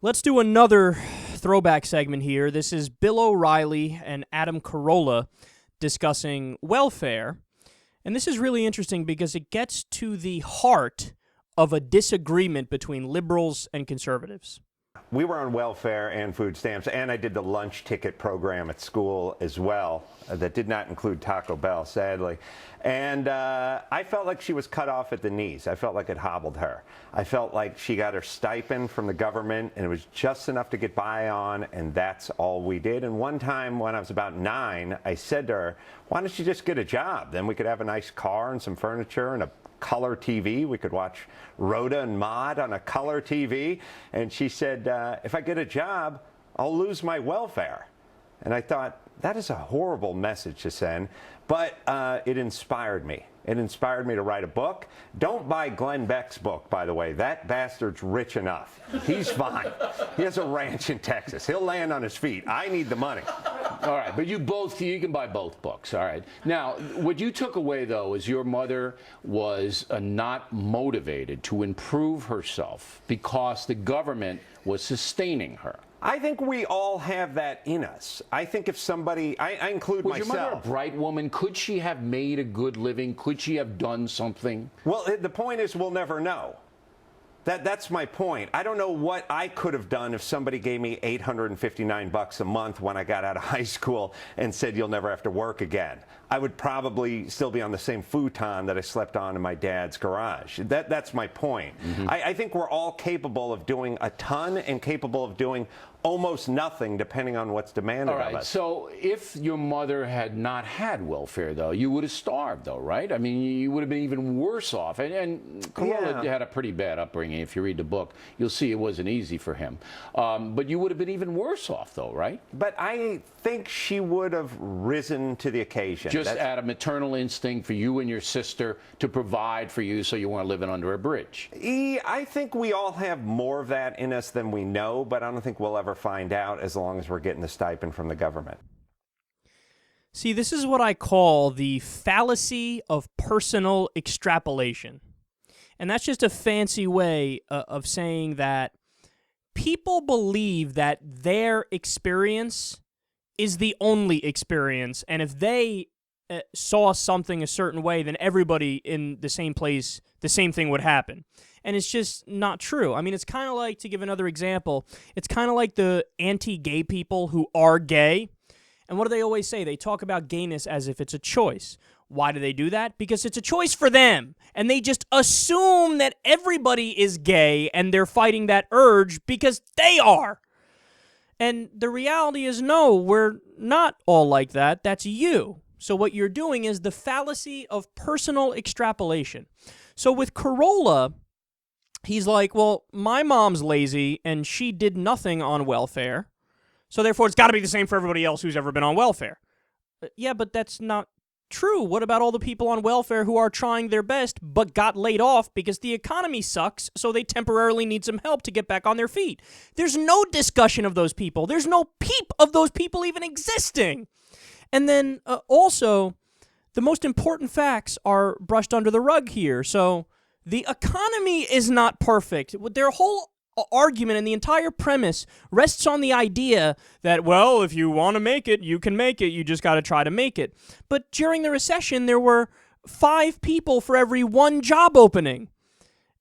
Let's do another throwback segment here. This is Bill O'Reilly and Adam Carolla discussing welfare. And this is really interesting because it gets to the heart of a disagreement between liberals and conservatives. We were on welfare and food stamps, and I did the lunch ticket program at school as well. That did not include Taco Bell, sadly. And I felt like she was cut off at the knees. I felt like it hobbled her. I felt like she got her stipend from the government, and it was just enough to get by on, and that's all we did. And one time when I was about 9, I said to her, why don't you just get a job? Then we could have a nice car and some furniture and a color TV. We could watch Rhoda and Maude on a color TV. And she said, if I get a job, I'll lose my welfare. And I thought, that is a horrible message to send. But it inspired me. It inspired me to write a book. Don't buy Glenn Beck's book, by the way. That bastard's rich enough. He's fine. He has a ranch in Texas. He'll land on his feet. I need the money. All right, but you can buy both books, all right. Now, what you took away, though, is your mother was not motivated to improve herself because the government was sustaining her. I think we all have that in us. I think if somebody, I include myself. Was your mother a bright woman? Could she have made a good living? Could she have done something? Well, the point is we'll never know. That's my point. I don't know what I could have done if somebody gave me $859 a month when I got out of high school and said you'll never have to work again. I would probably still be on the same futon that I slept on in my dad's garage. That's my point. Mm-hmm. I think we're all capable of doing a ton and capable of doing almost nothing depending on what's demanded of us. So if your mother had not had welfare, though, you would have starved, though, right? I mean, you would have been even worse off. And Carolla had a pretty bad upbringing. If you read the book, you'll see it wasn't easy for him. But you would have been even worse off, though, right? But I think she would have risen to the occasion. Just out of maternal instinct for you and your sister to provide for you so you weren't living under a bridge. I think we all have more of that in us than we know, but I don't think we'll ever find out as long as we're getting the stipend from the government. See, this is what I call the fallacy of personal extrapolation. And that's just a fancy way of saying that people believe that their experience is the only experience, and if they saw something a certain way, then everybody in the same place, the same thing would happen. And it's just not true. I mean, it's kind of like, to give another example, it's kind of like the anti-gay people who are gay. And what do they always say? They talk about gayness as if it's a choice. Why do they do that? Because it's a choice for them. And they just assume that everybody is gay and they're fighting that urge because they are. And the reality is, no, we're not all like that. That's you. So what you're doing is the fallacy of personal extrapolation. So with Carolla, he's like, well, my mom's lazy and she did nothing on welfare, so therefore it's got to be the same for everybody else who's ever been on welfare. Yeah, but that's not true. What about all the people on welfare who are trying their best but got laid off because the economy sucks, so they temporarily need some help to get back on their feet? There's no discussion of those people. There's no peep of those people even existing. And then also, the most important facts are brushed under the rug here. So the economy is not perfect. Their whole argument and the entire premise rests on the idea that, well, if you want to make it, you can make it. You just got to try to make it. But during the recession, there were 5 people for every 1 job opening.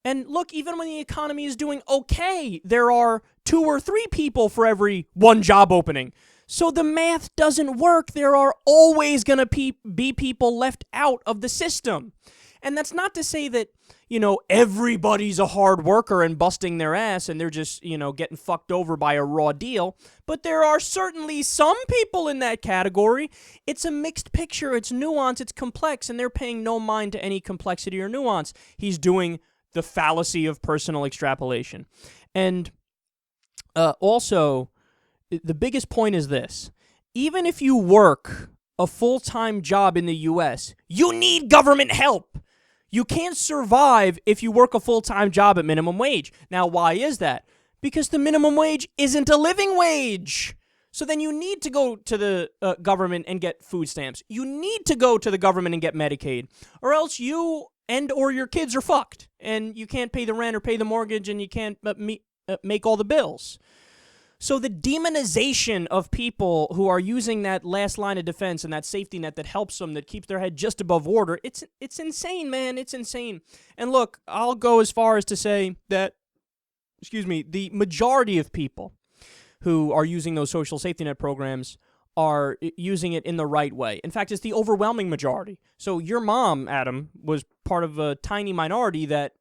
And look, even when the economy is doing okay, there are 2 or 3 people for every 1 job opening. So the math doesn't work. There are always going to be people left out of the system. And that's not to say that, everybody's a hard worker and busting their ass and they're just, getting fucked over by a raw deal. But there are certainly some people in that category. It's a mixed picture. It's nuanced. It's complex. And they're paying no mind to any complexity or nuance. He's doing the fallacy of personal extrapolation. And also, the biggest point is this. Even if you work a full-time job in the U.S., you need government help. You can't survive if you work a full-time job at minimum wage. Now, why is that? Because the minimum wage isn't a living wage. So then you need to go to the government and get food stamps. You need to go to the government and get Medicaid. Or else you or your kids are fucked. And you can't pay the rent or pay the mortgage, and you can't make all the bills. So the demonization of people who are using that last line of defense and that safety net that helps them, that keeps their head just above water, it's insane, man. It's insane. And look, I'll go as far as to say that, the majority of people who are using those social safety net programs are using it in the right way. In fact, it's the overwhelming majority. So your mom, Adam, was part of a tiny minority that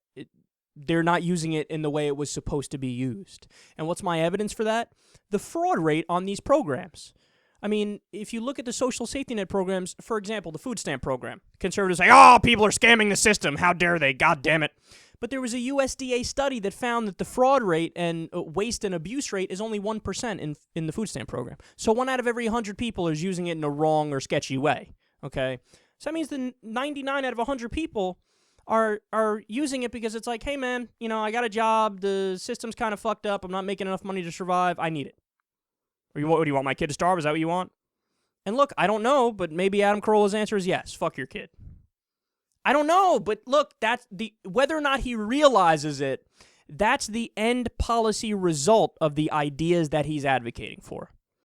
they're not using it in the way it was supposed to be used. And what's my evidence for that? The fraud rate on these programs. I mean, if you look at the social safety net programs, for example, the food stamp program, conservatives say, oh, people are scamming the system. How dare they? God damn it. But there was a USDA study that found that the fraud rate and waste and abuse rate is only 1% in the food stamp program. So 1 out of every 100 people is using it in a wrong or sketchy way. Okay? So that means the 99 out of 100 people are using it because it's like, hey, man, I got a job. The system's kind of fucked up. I'm not making enough money to survive. I need it. Or what do you want, my kid to starve? Is that what you want? And look, I don't know, but maybe Adam Carolla's answer is yes. Fuck your kid. I don't know, but look, whether or not he realizes it, that's the end policy result of the ideas that he's advocating for.